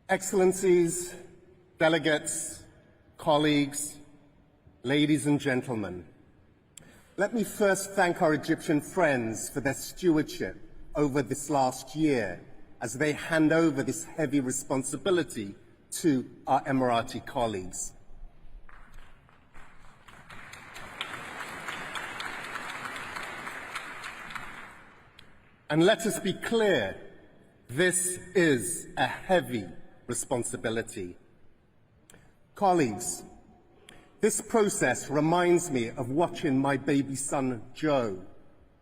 Excellencies, delegates, colleagues, ladies and gentlemen, let me first thank our Egyptian friends for their stewardship over this last year as they hand over this heavy responsibility to our Emirati colleagues. And let us be clear, this is a heavy responsibility. Colleagues, this process reminds me of watching my baby son, Joe,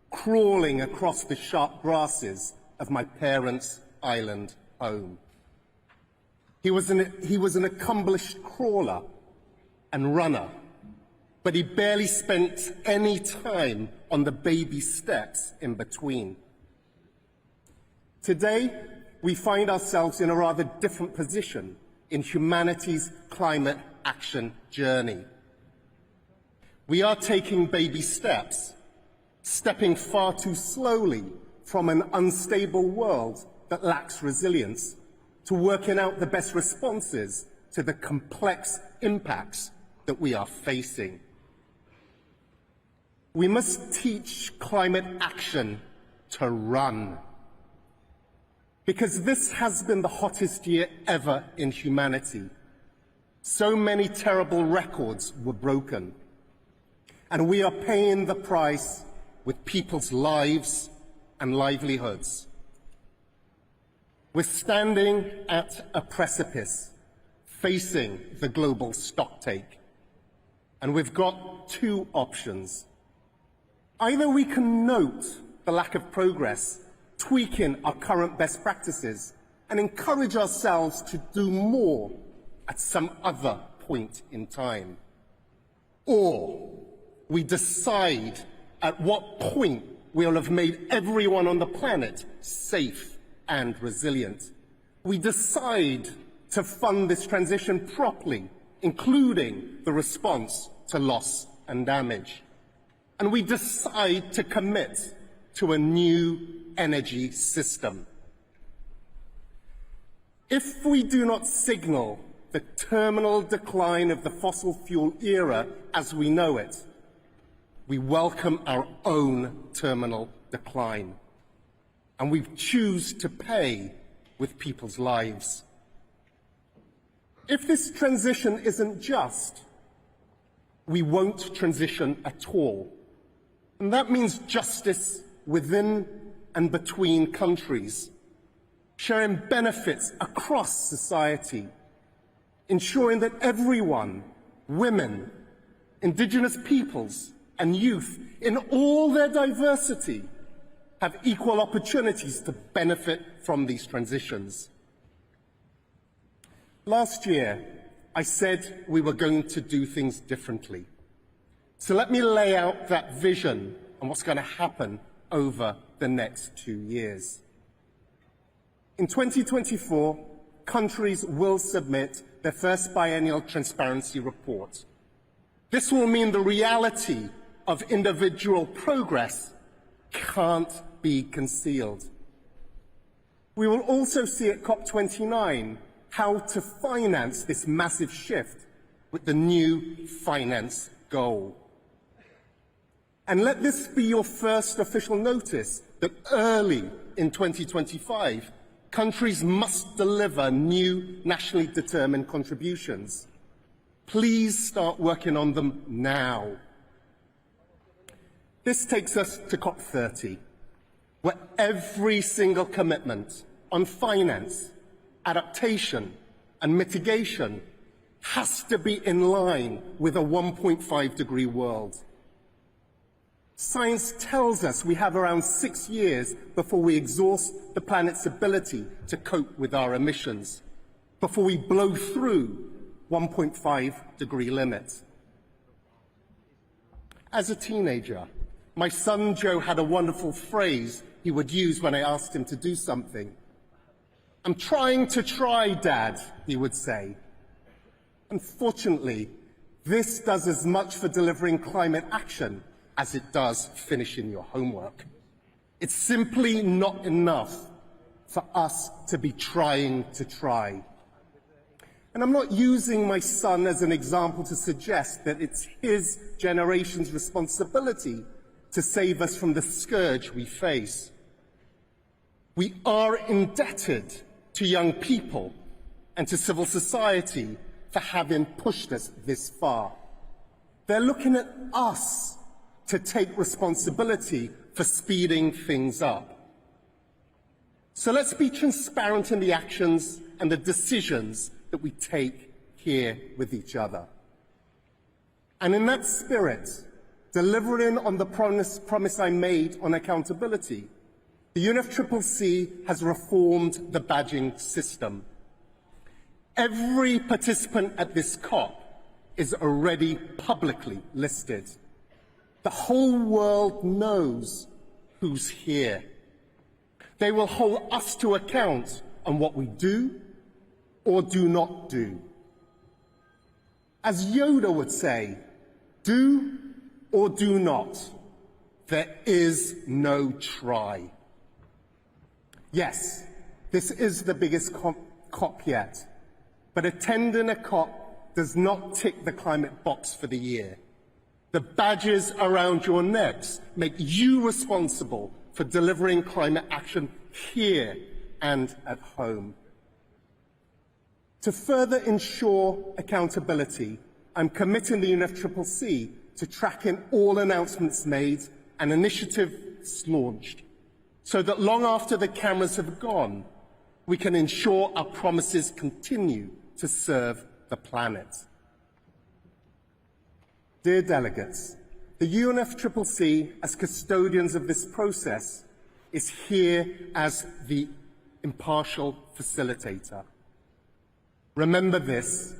crawling across the sharp grasses of my parents' island home. He was an accomplished crawler and runner, but he barely spent any time on the baby steps in between. Today, we find ourselves in a rather different position in humanity's climate action journey. We are taking baby steps, stepping far too slowly from an unstable world that lacks resilience to working out the best responses to the complex impacts that we are facing. We must teach climate action to run, because this has been the hottest year ever in humanity. So many terrible records were broken, and we are paying the price with people's lives and livelihoods. We're standing at a precipice, facing the global stocktake, and we've got two options. Either we can note the lack of progress, tweaking our current best practices, and encourage ourselves to do more at some other point in time. Or we decide at what point we'll have made everyone on the planet safe and resilient. We decide to fund this transition properly, including the response to loss and damage. And we decide to commit to a new energy system. If we do not signal the terminal decline of the fossil fuel era as we know it, we welcome our own terminal decline, and we choose to pay with people's lives. If this transition isn't just, we won't transition at all. And that means justice within and between countries, sharing benefits across society, ensuring that everyone, women, indigenous peoples, and youth, in all their diversity, have equal opportunities to benefit from these transitions. Last year, I said we were going to do things differently. So let me lay out that vision and what's going to happen over the next 2 years. In 2024, countries will submit their first biennial transparency report. This will mean the reality of individual progress can't be concealed. We will also see at COP29 how to finance this massive shift with the new finance goal. And let this be your first official notice that early in 2025, countries must deliver new nationally determined contributions. Please start working on them now. This takes us to COP30, where every single commitment on finance, adaptation and mitigation has to be in line with a 1.5-degree world. Science tells us we have around 6 years before we exhaust the planet's ability to cope with our emissions, before we blow through 1.5-degree limit. As a teenager, my son Joe had a wonderful phrase he would use when I asked him to do something. "I'm trying to try, Dad," he would say. Unfortunately, this does as much for delivering climate action as it does finishing your homework. It's simply not enough for us to be trying to try. And I'm not using my son as an example to suggest that it's his generation's responsibility to save us from the scourge we face. We are indebted to young people and to civil society for having pushed us this far. They're looking at us to take responsibility for speeding things up. So let's be transparent in the actions and the decisions that we take here with each other. And in that spirit, delivering on the promise I made on accountability, the UNFCCC has reformed the badging system. Every participant at this COP is already publicly listed. The whole world knows who's here. They will hold us to account on what we do or do not do. As Yoda would say, do or do not. There is no try. Yes, this is the biggest COP yet, but attending a COP does not tick the climate box for the year. The badges around your necks make you responsible for delivering climate action here and at home. To further ensure accountability, I'm committing the UNFCCC to tracking all announcements made and initiatives launched, so that long after the cameras have gone, we can ensure our promises continue to serve the planet. Dear delegates, the UNFCCC, as custodians of this process, is here as the impartial facilitator. Remember this: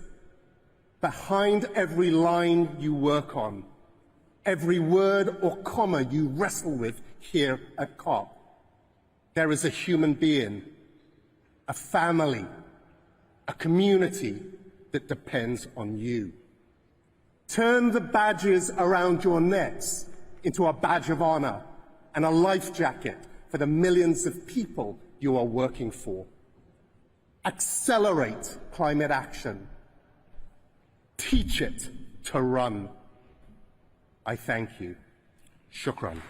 behind every line you work on, every word or comma you wrestle with here at COP, there is a human being, a family, a community that depends on you. Turn the badges around your necks into a badge of honor and a life jacket for the millions of people you are working for. Accelerate climate action. Teach it to run. I thank you. Shukran.